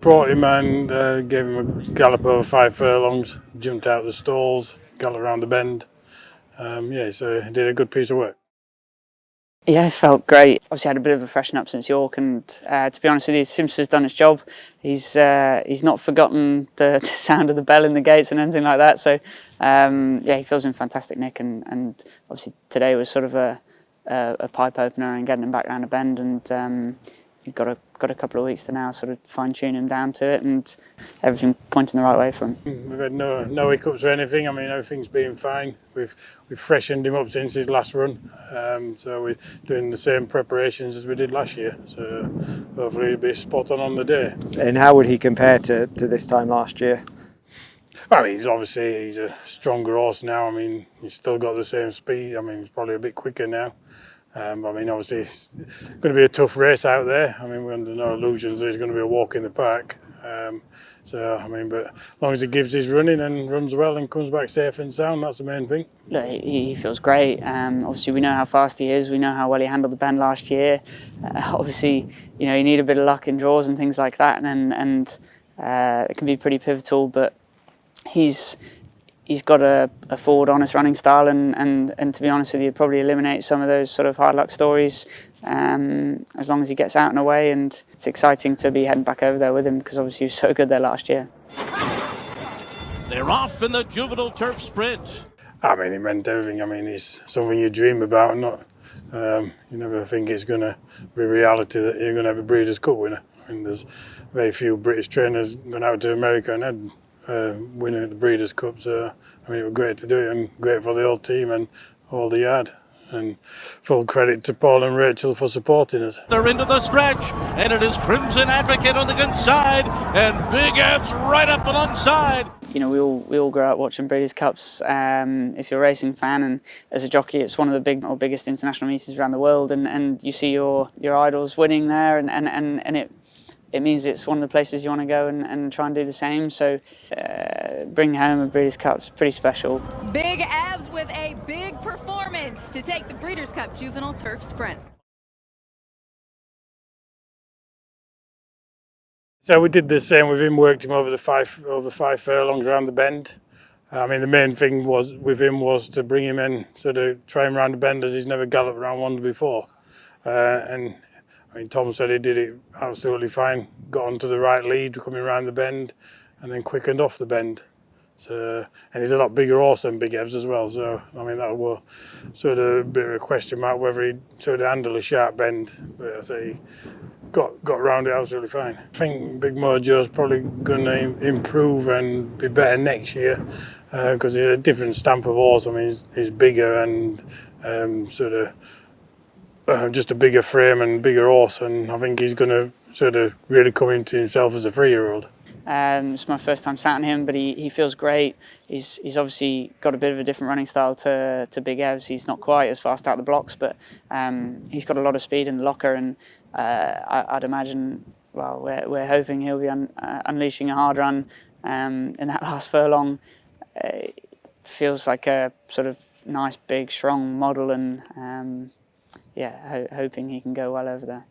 Brought him and gave him a gallop over 5 furlongs, jumped out the stalls, galloped around the bend. So he did a good piece of work. Yeah, it felt great. Obviously had a bit of a freshen up since York, and to be honest with you, Simps has done its job. He's not forgotten the sound of the bell in the gates and anything like that. So he feels in fantastic nick, and obviously today was sort of a pipe opener and getting him back around the bend, and you've got a couple of weeks to now sort of fine tune him down to it, and everything pointing the right way for him. We've had no hiccups or anything. I mean, everything's been fine. We've freshened him up since his last run, so we're doing the same preparations as we did last year. So hopefully he'll be spot on the day. And how would he compare to this time last year? I mean, he's a stronger horse now. I mean, he's still got the same speed. I mean, he's probably a bit quicker now. I mean, obviously, it's going to be a tough race out there. I mean, we're under no illusions that it's going to be a walk in the park. But as long as he gives his running and runs well and comes back safe and sound, that's the main thing. Look, he feels great. Obviously, we know how fast he is. We know how well he handled the bend last year. Obviously, you need a bit of luck in draws and things like that, and it can be pretty pivotal. But he's got a forward, honest running style, and to be honest with you, probably eliminate some of those sort of hard luck stories as long as he gets out and away. And it's exciting to be heading back over there with him because obviously he was so good there last year. They're off in the juvenile turf sprint. I mean, he meant everything. I mean, it's something you dream about, not you never think it's going to be reality that you're going to have a Breeders' Cup winner. I mean, there's very few British trainers gone out to America and had winning at the Breeders' Cup, so I mean, it was great to do it and great for the whole team and all the yard. And full credit to Paul and Rachel for supporting us. They're into the stretch, and it is Crimson Advocate on the inside, and Big Ev's right up alongside. We all grow up watching Breeders' Cups. If you're a racing fan and as a jockey, it's one of the biggest international meetings around the world, and you see your idols winning there, and it means it's one of the places you want to go and try and do the same. So bring home a Breeders' Cup's pretty special. Big Evs with a big performance to take the Breeders' Cup Juvenile Turf Sprint. So we did the same with him, worked him over 5 furlongs around the bend. I mean, the main thing with him was to bring him in, sort of try him around the bend as he's never galloped around one before. And I mean, Tom said he did it absolutely fine. Got onto the right lead, coming around the bend, and then quickened off the bend. So, and he's a lot bigger horse than Big Evs as well. So, I mean, that was sort of a bit of a question mark whether he'd sort of handle a sharp bend. But I say he got around it absolutely fine. I think Big Mojo's probably going to improve and be better next year because he's a different stamp of horse. I mean, he's bigger and just a bigger frame and bigger horse, and I think he's going to sort of really come into himself as a 3-year-old. It's my first time sat on him, but he feels great. He's obviously got a bit of a different running style to Big Evs. He's not quite as fast out the blocks, but he's got a lot of speed in the locker, and I'd imagine, well, we're hoping he'll be unleashing a hard run in that last furlong. Feels like a sort of nice, big, strong model, and hoping he can go well over there.